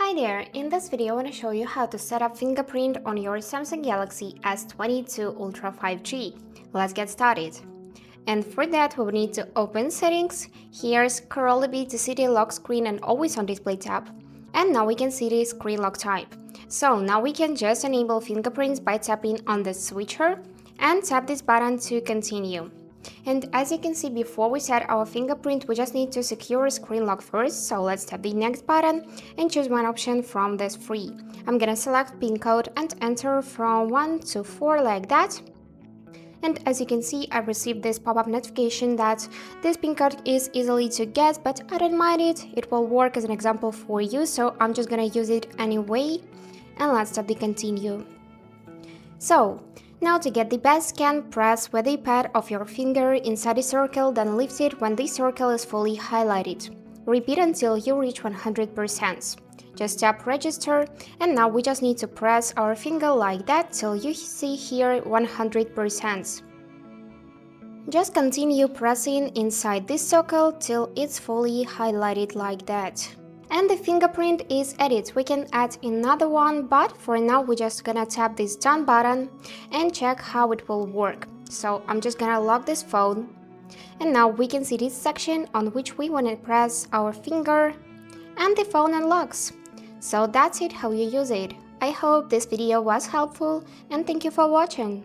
Hi there, in this video I want to show you how to set up Fingerprint on your Samsung Galaxy S22 Ultra 5G. Let's get started. And for that we will need to open Settings, here scroll a bit to see the lock screen and always on display tab. And now we can see the screen lock type. So now we can just enable fingerprints by tapping on the switcher and tap this button to continue. And as you can see, before we set our fingerprint, we just need to secure screen lock first, so let's tap the next button and choose one option from this three. I'm gonna select pin code and enter from 1 to 4 like that. And as you can see, I received this pop-up notification that this pin code is easily to get, but I don't mind it, it will work as an example for you, so I'm just gonna use it anyway. And let's tap the continue. So, now to get the best scan, press with the pad of your finger inside the circle, then lift it when the circle is fully highlighted. Repeat until you reach 100%. Just tap register, and now we just need to press our finger like that till you see here 100%. Just continue pressing inside this circle till it's fully highlighted like that. And the fingerprint is added. We can add another one, but for now we're just gonna tap this done button and check how it will work. So I'm just gonna lock this phone, and now we can see this section on which we want to press our finger and the phone unlocks. So that's it, how you use it. I hope this video was helpful and thank you for watching.